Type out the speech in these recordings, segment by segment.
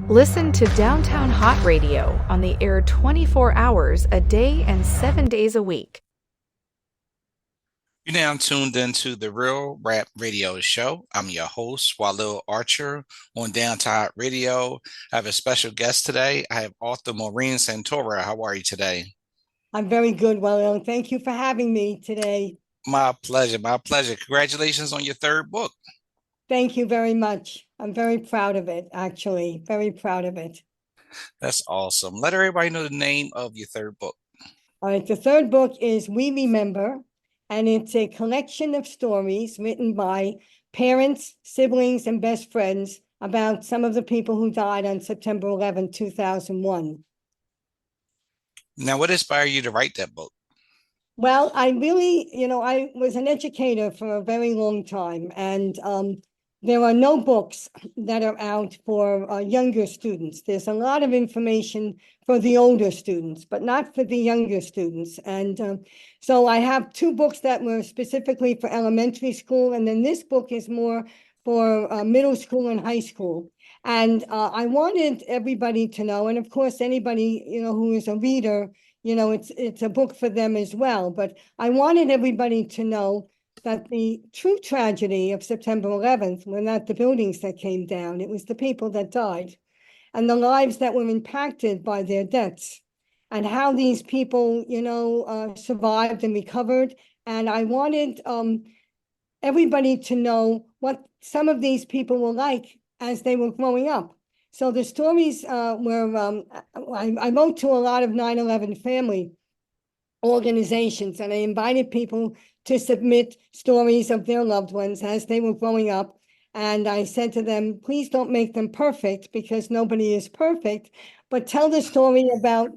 Listen to Downtown Hot Radio on the air 24 hours a day and 7 days a week. You're now tuned into the Real Rap Radio Show. I'm your host, Walil Archer on Downtown Radio. I have a special guest today. I have author Maureen Santora. How are you today? I'm very good, Walil. Thank you for having me today. My pleasure. My pleasure. Congratulations on your third book. Thank you very much. I'm very proud of it, actually. Very proud of it. That's awesome. Let everybody know the name of your third book. All right, the third book is We Remember, and it's a collection of stories written by parents, siblings, and best friends about some of the people who died on September 11, 2001. Now, what inspired you to write that book? Well, I really, I was an educator for a very long time, and there are no books that are out for younger students. There's a lot of information for the older students, but not for the younger students. And so I have two books that were specifically for elementary school, and then this book is more for middle school and high school. And I wanted everybody to know, and of course, anybody, who is a reader, it's a book for them as well. But I wanted everybody to know that the true tragedy of September 11th were not the buildings that came down. It was the people that died and the lives that were impacted by their deaths and how these people, survived and recovered. And I wanted everybody to know what some of these people were like as they were growing up. So the stories were, I wrote to a lot of 9/11 family organizations, and I invited people to submit stories of their loved ones as they were growing up. And I said to them, please don't make them perfect because nobody is perfect, but tell the story about,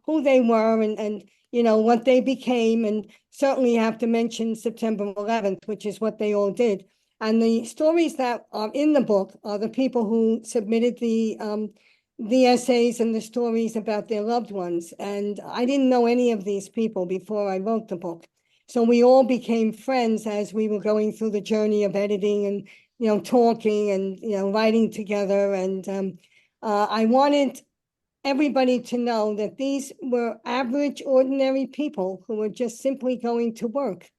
who they were and what they became. And certainly have to mention September 11th, which is what they all did. And the stories that are in the book are the people who submitted the essays and the stories about their loved ones. And I didn't know any of these people before I wrote the book. So we all became friends as we were going through the journey of editing and, talking and, writing together. And I wanted everybody to know that these were average, ordinary people who were just simply going to work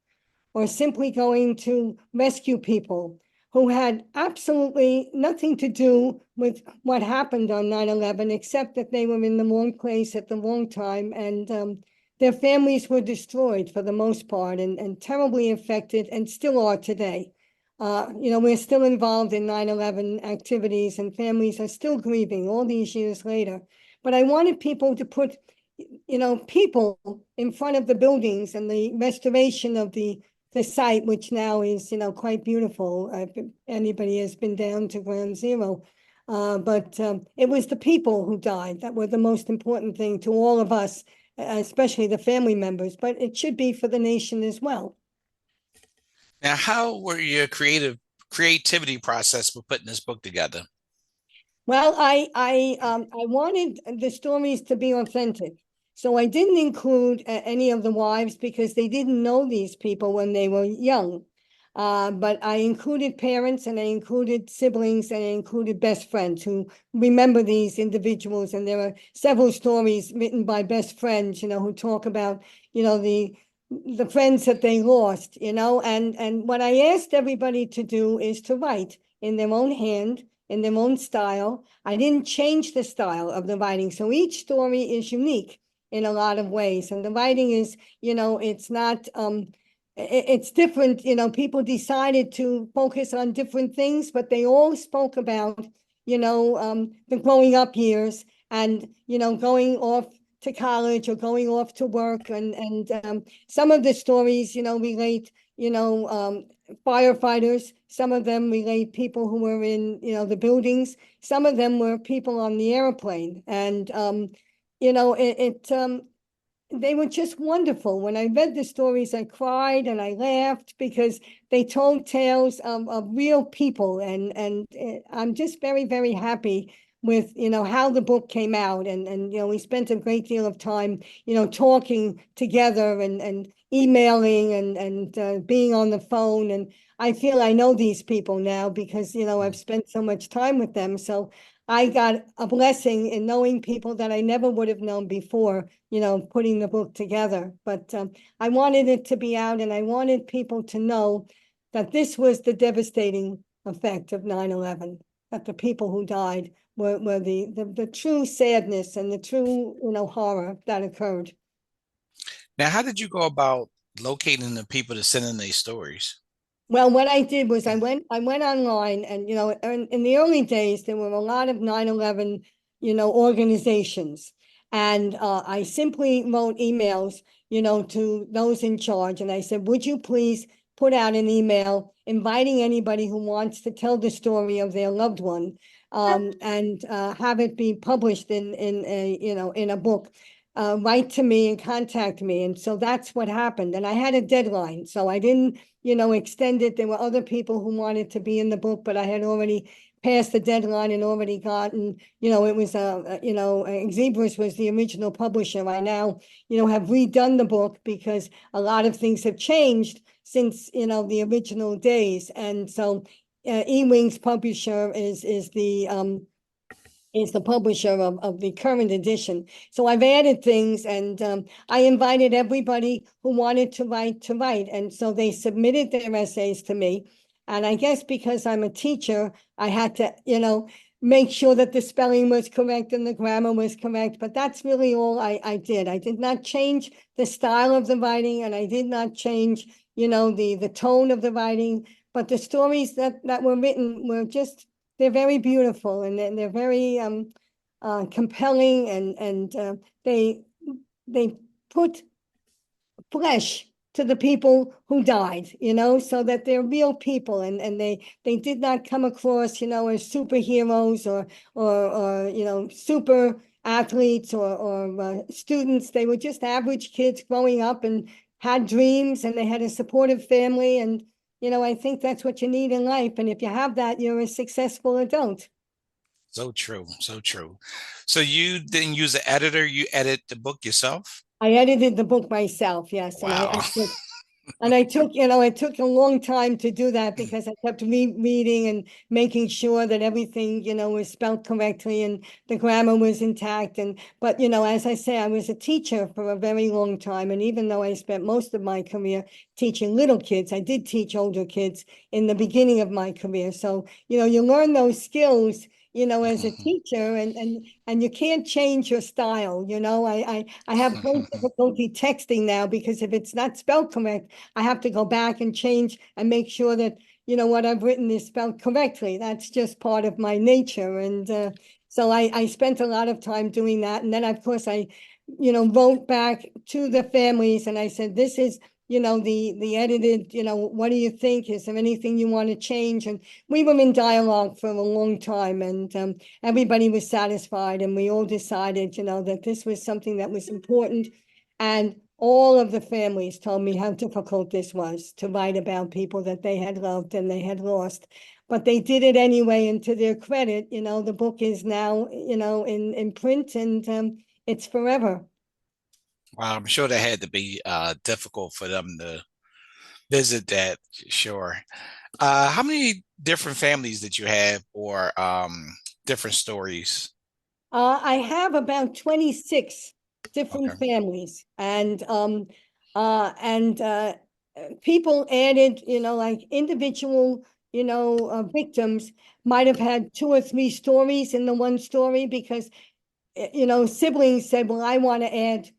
or simply going to rescue people who had absolutely nothing to do with what happened on 9/11, except that they were in the wrong place at the wrong time. And their families were destroyed for the most part and terribly affected and still are today. We're still involved in 9/11 activities and families are still grieving all these years later. But I wanted people to put, people in front of the buildings and the restoration of the site, which now is, quite beautiful. If anybody has been down to Ground Zero. But it was the people who died that were the most important thing to all of us, especially the family members, but it should be for the nation as well. Now, how were your creativity process for putting this book together? Well, I wanted the stories to be authentic. So I didn't include any of the wives because they didn't know these people when they were young. But I included parents and I included siblings and I included best friends who remember these individuals. And there are several stories written by best friends, who talk about, the friends that they lost, and what I asked everybody to do is to write in their own hand, in their own style. I didn't change the style of the writing. So each story is unique in a lot of ways. And the writing is, it's not, it's different. People decided to focus on different things, but they all spoke about, the growing up years and, going off to college or going off to work. And some of the stories, relate, firefighters. Some of them relate people who were in, the buildings. Some of them were people on the airplane. And, they were just wonderful. When I read the stories, I cried and I laughed because they told tales of real people. And I'm just very, very happy with, how the book came out. And we spent a great deal of time, talking together and emailing and being on the phone. And I feel I know these people now because, I've spent so much time with them. So I got a blessing in knowing people that I never would have known before, putting the book together. But I wanted it to be out, and I wanted people to know that this was the devastating effect of 9/11, that the people who died were the true sadness and the true, horror that occurred. Now, how did you go about locating the people to send in their stories? Well, what I did was I went online, and in the early days there were a lot of 9/11, organizations, and I simply wrote emails, to those in charge, and I said, would you please put out an email inviting anybody who wants to tell the story of their loved one, and have it be published in a in a book. Write to me and contact me. And so that's what happened. And I had a deadline, so I didn't extend it. There were other people who wanted to be in the book, but I had already passed the deadline and already gotten, it was, Xebris was the original publisher. I now, have redone the book because a lot of things have changed since, the original days. And so E-Wings publisher is the publisher of the current edition. So I've added things, and I invited everybody who wanted to write. And so they submitted their essays to me. And I guess because I'm a teacher, I had to, make sure that the spelling was correct and the grammar was correct. But that's really all I did. I did not change the style of the writing, and I did not change, the tone of the writing. But the stories that were written were just, they're very beautiful, and they're very compelling, and they put flesh to the people who died, so that they're real people, and they did not come across, as superheroes or super athletes or students. They were just average kids growing up and had dreams, and they had a supportive family, and I think that's what you need in life. And if you have that, you're a successful adult. So true, so true. So you didn't use an editor, you edit the book yourself? I edited the book myself, yes. And Wow. I took, it took a long time to do that because I kept reading and making sure that everything, was spelled correctly and the grammar was intact. But, as I say, I was a teacher for a very long time. And even though I spent most of my career teaching little kids, I did teach older kids in the beginning of my career. So, you learn those skills, as a teacher, and you can't change your style. I have great difficulty texting now because if it's not spelled correct, I have to go back and change and make sure that, what I've written is spelled correctly. That's just part of my nature. And so I spent a lot of time doing that. And then, of course, I, wrote back to the families, and I said, this is, the edited, what do you think? Is there anything you want to change? And we were in dialogue for a long time, and everybody was satisfied, and we all decided, that this was something that was important. And all of the families told me how difficult this was to write about people that they had loved and they had lost. But they did it anyway, and to their credit, the book is now, in print, and it's forever. Well, I'm sure that had to be difficult for them to visit that, sure. How many different families did you have, or different stories? I have about 26 different Okay. families, and people added, like individual, victims might have had two or three stories in the one story because, siblings said, well, I want to add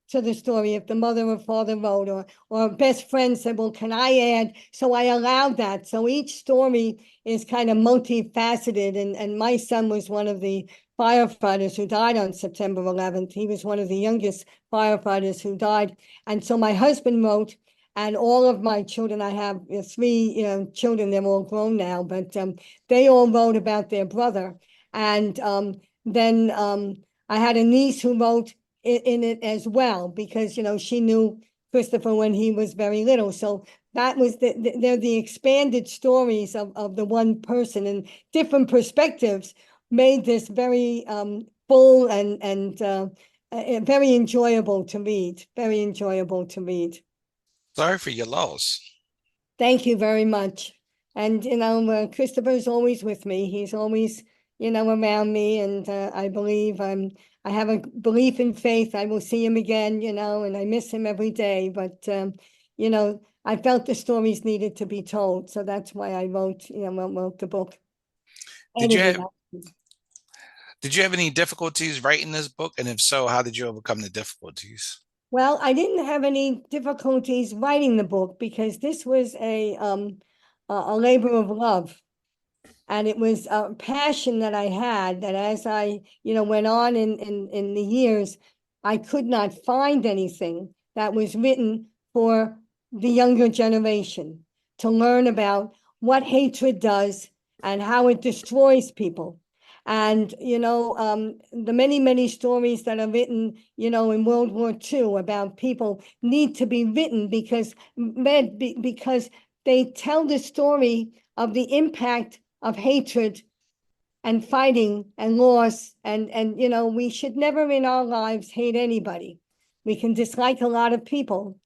to the story if the mother or father wrote, or best friend said, well, can I add? So I allowed that. So each story is kind of multifaceted. And my son was one of the firefighters who died on September 11th. He was one of the youngest firefighters who died. And so my husband wrote, and all of my children, I have three, children, they're all grown now, but they all wrote about their brother. And then I had a niece who wrote in it as well, because she knew Christopher when he was very little. So that was they're the expanded stories of the one person, and different perspectives made this very full and very enjoyable to read. Very enjoyable to read. Sorry for your loss. Thank you very much. And Christopher's always with me. He's always around me. And I believe I have a belief in faith. I will see him again, and I miss him every day. But, I felt the stories needed to be told. So that's why I wrote the book. Did you Edited have it. did you have any difficulties writing this book? And if so, how did you overcome the difficulties? Well, I didn't have any difficulties writing the book because this was a labor of love. And it was a passion that I had that as I, went on in the years, I could not find anything that was written for the younger generation to learn about what hatred does and how it destroys people. And, the many, many stories that are written, in World War II about people need to be written because they tell the story of the impact of hatred and fighting and loss. And we should never in our lives hate anybody. We can dislike a lot of people.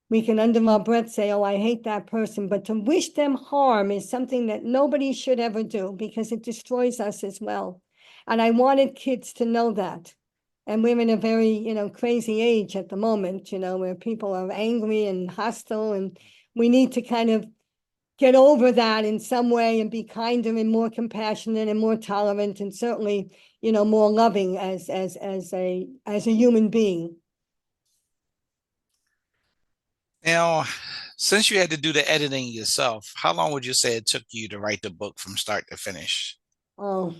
We can under our breath say, oh, I hate that person. But to wish them harm is something that nobody should ever do because it destroys us as well. And I wanted kids to know that. And we're in a very, crazy age at the moment, where people are angry and hostile. And we need to kind of get over that in some way and be kinder and more compassionate and more tolerant and certainly, more loving as a human being. Now, since you had to do the editing yourself, how long would you say it took you to write the book from start to finish? Oh,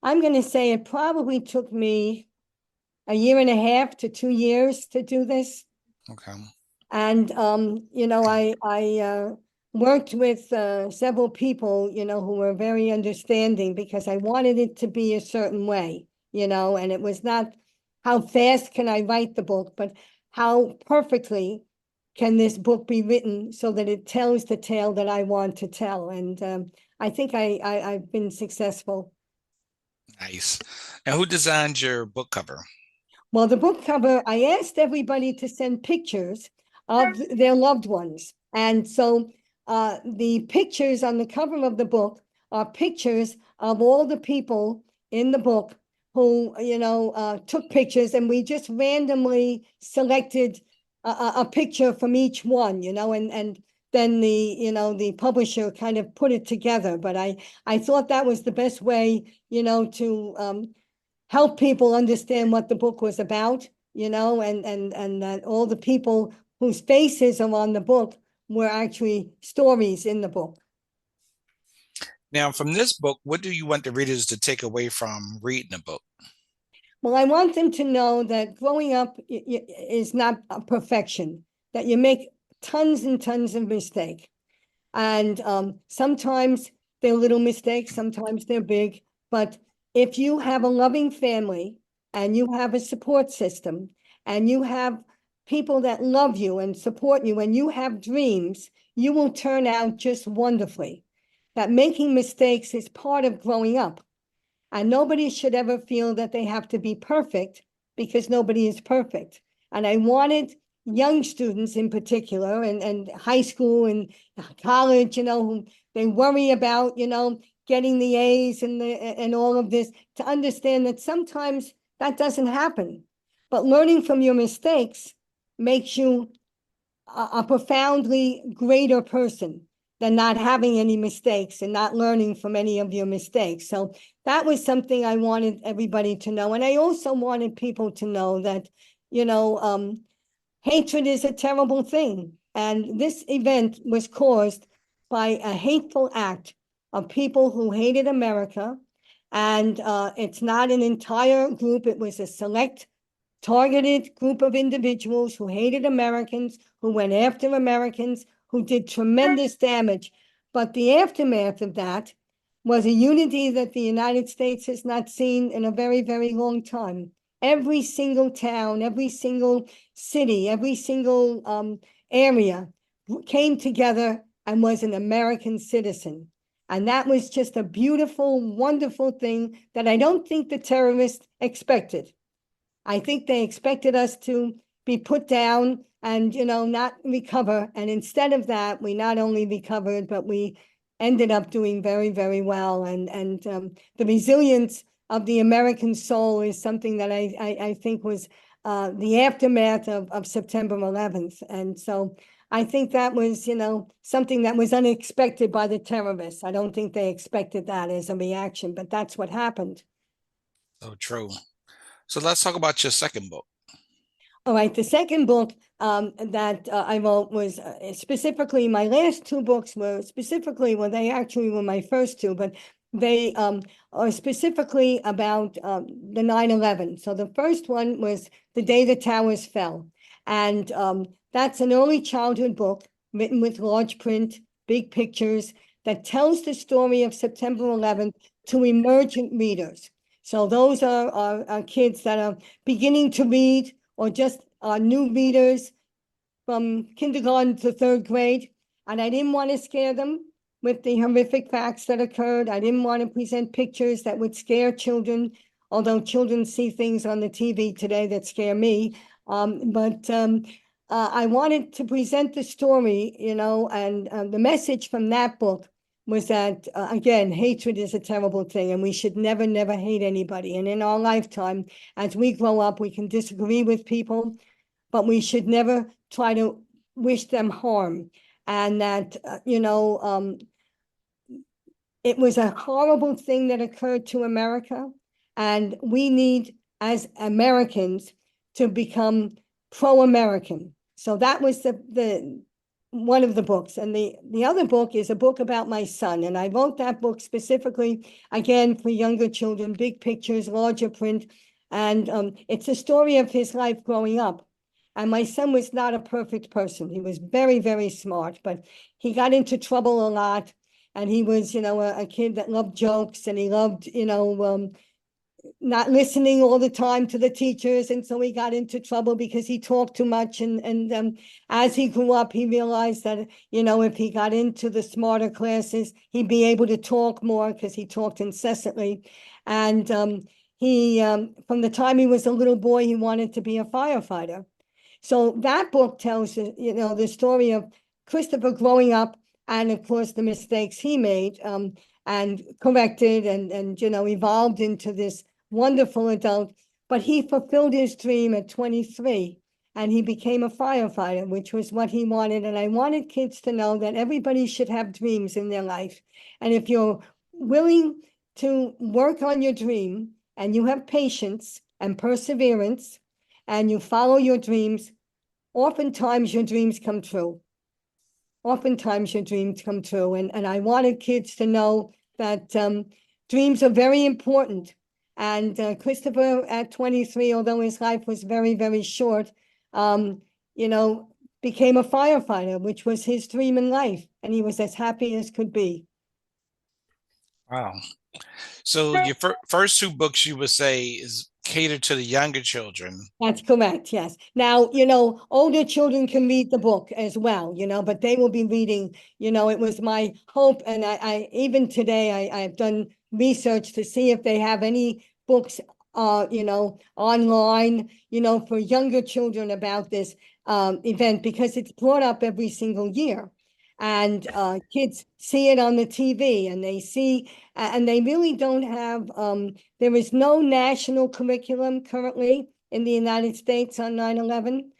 I'm going to say it probably took me a year and a half to 2 years to do this. Okay. And, I worked with several people, who were very understanding because I wanted it to be a certain way, and it was not how fast can I write the book, but how perfectly can this book be written so that it tells the tale that I want to tell. And I think I've been successful. Nice. And who designed your book cover? Well, the book cover, I asked everybody to send pictures of their loved ones. And so the pictures on the cover of the book are pictures of all the people in the book who, took pictures, and we just randomly selected a picture from each one, and then the publisher kind of put it together. But I thought that was the best way, to help people understand what the book was about, and that all the people whose faces are on the book were actually stories in the book. Now, from this book, what do you want the readers to take away from reading the book? Well, I want them to know that growing up is not a perfection, that you make tons and tons of mistakes. And sometimes they're little mistakes, sometimes they're big, but if you have a loving family and you have a support system and you have people that love you and support you and you have dreams, you will turn out just wonderfully. That making mistakes is part of growing up. And nobody should ever feel that they have to be perfect because nobody is perfect. And I wanted young students in particular and high school and college, who they worry about, getting the A's and all of this, to understand that sometimes that doesn't happen. But learning from your mistakes makes you a profoundly greater person than not having any mistakes and not learning from any of your mistakes. So that was something I wanted everybody to know. And I also wanted people to know that, hatred is a terrible thing. And this event was caused by a hateful act of people who hated America. And it's not an entire group. It was a select targeted group of individuals who hated Americans, who went after Americans, who did tremendous damage. But the aftermath of that was a unity that the United States has not seen in a very, very long time. Every single town, every single city, every single area came together and was an American citizen. And that was just a beautiful, wonderful thing that I don't think the terrorists expected. I think they expected us to be put down and, not recover. And instead of that, we not only recovered, but we ended up doing very, very well. And the resilience of the American soul is something that I think was the aftermath of September 11th. And so I think that was, something that was unexpected by the terrorists. I don't think they expected that as a reaction, but that's what happened. So true. So let's talk about your second book. All right, the second book that I wrote was specifically, my last two books were specifically, well, they actually were my first two, but they are specifically about the 9/11. So the first one was The Day the Towers Fell. And that's an early childhood book written with large print, big pictures, that tells the story of September 11th to emergent readers. So those are kids that are beginning to read, or just new readers from kindergarten to third grade. And I didn't want to scare them with the horrific facts that occurred. I didn't want to present pictures that would scare children, although children see things on the TV today that scare me. But I wanted to present the story, and the message from that book was that, again, hatred is a terrible thing, and we should never, never hate anybody. And in our lifetime, as we grow up, we can disagree with people, but we should never try to wish them harm. And that, it was a horrible thing that occurred to America. And we need, as Americans, to become pro-American. So that was the one of the books. And the other book is a book about my son. And I wrote that book specifically, again, for younger children, big pictures, larger print. And it's a story of his life growing up. And my son was not a perfect person. He was very, very smart, but he got into trouble a lot. And he was, a kid that loved jokes, and he loved, not listening all the time to the teachers. And so he got into trouble because he talked too much. And as he grew up, he realized that, if he got into the smarter classes, he'd be able to talk more because he talked incessantly. And he, from the time he was a little boy, he wanted to be a firefighter. So that book tells, the story of Christopher growing up, and of course the mistakes he made, and corrected and evolved into this wonderful adult. But he fulfilled his dream at 23, and he became a firefighter, which was what he wanted. And I wanted kids to know that everybody should have dreams in their life. And if you're willing to work on your dream, and you have patience and perseverance, and you follow your dreams, oftentimes your dreams come true. Oftentimes your dreams come true. And I wanted kids to know that dreams are very important. And Christopher, at 23, although his life was very, very short, became a firefighter, which was his dream in life. And he was as happy as could be. Wow. So your first two books, you would say, is catered to the younger children. That's correct, yes. Now, older children can read the book as well, but they will be reading, it was my hope. And I even today, I've done research to see if they have any books, online, for younger children about this event, because it's brought up every single year. And kids see it on the TV, and they see, and they really don't have, there is no national curriculum currently in the United States on 9/11.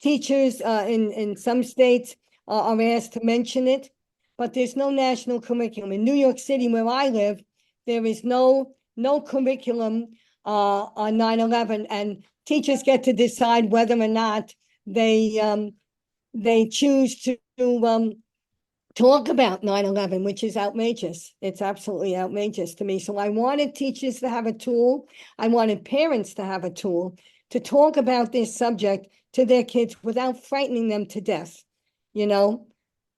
Teachers in some states are asked to mention it, but there's no national curriculum. In New York City, where I live, there is no curriculum on 9/11, and teachers get to decide whether or not they choose to talk about 9/11, which is outrageous. It's absolutely outrageous to me. So I wanted teachers to have a tool. I wanted parents to have a tool to talk about this subject to their kids without frightening them to death,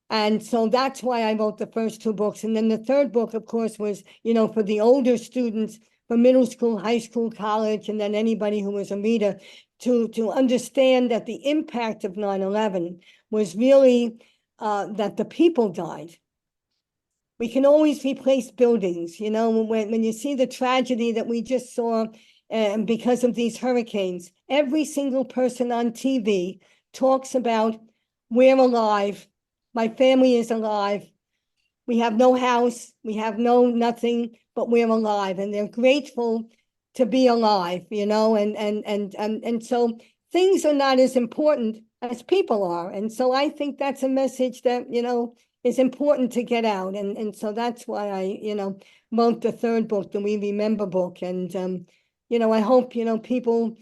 And so that's why I wrote the first two books. And then the third book, of course, was, for the older students, for middle school, high school, college, and then anybody who was a reader, to understand that the impact of 9/11 was really that the people died. We can always replace buildings, when you see the tragedy that we just saw because of these hurricanes, every single person on TV talks about, we're alive, my family is alive, we have no house, we have no nothing, but we're alive, and they're grateful to be alive, and so things are not as important as people are. And so I think that's a message that, is important to get out. And so that's why I, wrote the third book, the We Remember book. And, I hope, people,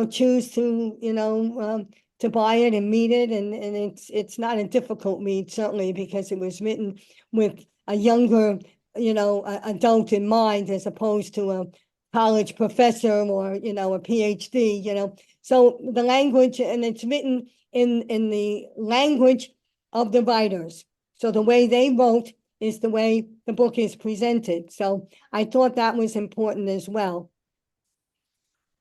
choose to buy it and read it. And it's not a difficult read, certainly, because it was written with a younger, adult in mind, as opposed to a college professor or, a PhD, So the language, and it's written in the language of the writers. So the way they wrote is the way the book is presented. So I thought that was important as well.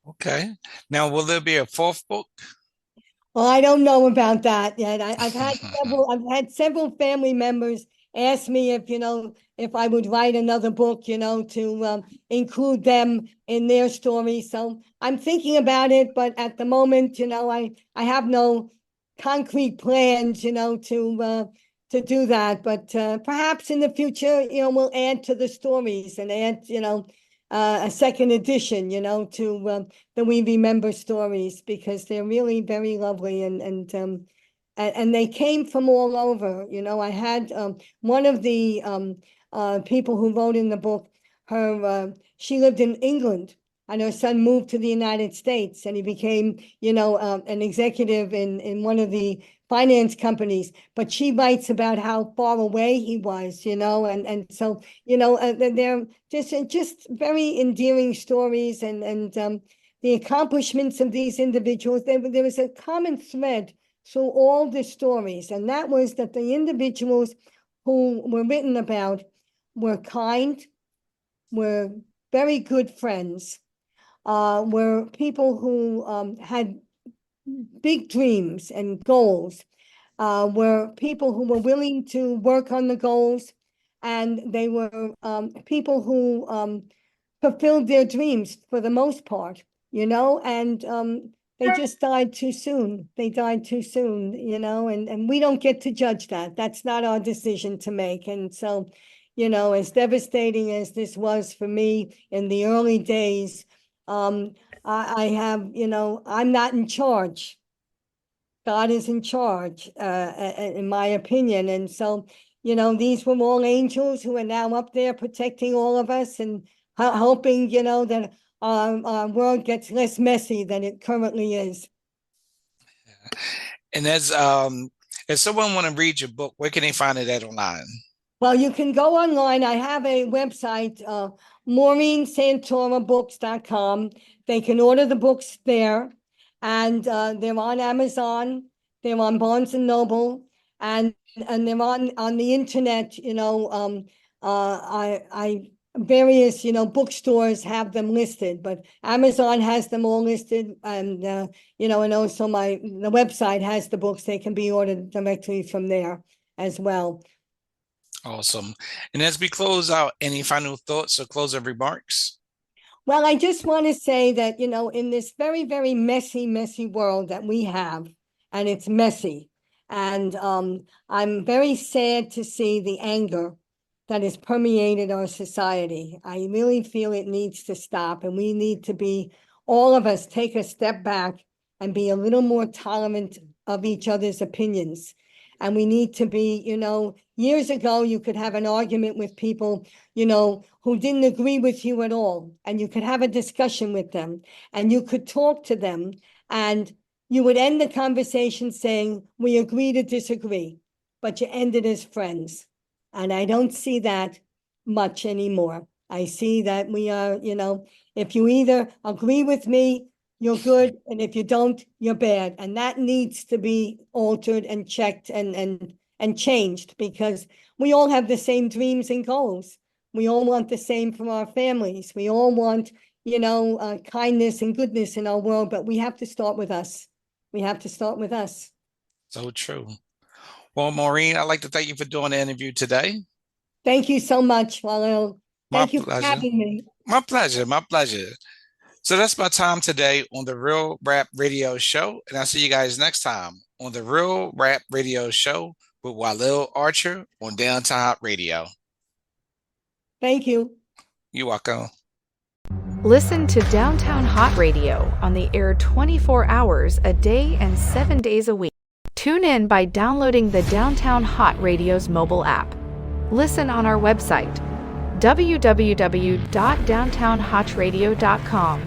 Okay. Now, will there be a fourth book? Well, I don't know about that yet. I've had several family members ask me if I would write another book, to include them in their story. So I'm thinking about it, but at the moment, I have no concrete plans, to do that. But perhaps in the future, we'll add to the stories and add, a second edition, to the We Remember stories, because they're really very lovely, and they came from all over. I had one of the people who wrote in the book, she lived in England, and her son moved to the United States, and he became, an executive in one of the finance companies. But she writes about how far away he was, and so, they're just very endearing stories, and the accomplishments of these individuals. There was a common thread through all the stories, and that was that the individuals who were written about were kind, were very good friends, were people who had big dreams and goals, were people who were willing to work on the goals, and they were people who fulfilled their dreams for the most part, and they just died too soon. They died too soon, and we don't get to judge that. That's not our decision to make. And so, as devastating as this was for me in the early days, I have, I'm not in charge. God is in charge, in my opinion. And so, these were all angels who are now up there protecting all of us and hoping, that our world gets less messy than it currently is. And if someone want to read your book, where can they find it at online? Well, you can go online. I have a website, MaureenSantoraBooks.com. They can order the books there, and they're on Amazon. They're on Barnes and Noble, and they're on the internet. I various bookstores have them listed, but Amazon has them all listed, and and also the website has the books. They can be ordered directly from there as well. Awesome. And as we close out, any final thoughts or closing remarks? Well, I just want to say that, in this very, very messy world that we have, and it's messy, and I'm very sad to see the anger that has permeated our society. I really feel it needs to stop, and we need to be, all of us, take a step back and be a little more tolerant of each other's opinions. And we need to be, years ago, you could have an argument with people, who didn't agree with you at all. And you could have a discussion with them, and you could talk to them, and you would end the conversation saying, we agree to disagree, but you ended as friends. And I don't see that much anymore. I see that we are, if you either agree with me, you're good, and if you don't, you're bad. And that needs to be altered and checked and changed, because we all have the same dreams and goals. We all want the same from our families. We all want, kindness and goodness in our world, but we have to start with us. We have to start with us. So true. Well, Maureen, I'd like to thank you for doing the interview today. Thank you so much, Walil. My Thank you for pleasure. having me. My pleasure. My pleasure. So that's my time today on the Real Rap Radio Show. And I'll see you guys next time on the Real Rap Radio Show with Walil Archer on Downtown Hot Radio. Thank you. You're welcome. Listen to Downtown Hot Radio on the air 24 hours a day and 7 days a week. Tune in by downloading the Downtown Hot Radio's mobile app. Listen on our website, www.downtownhotradio.com.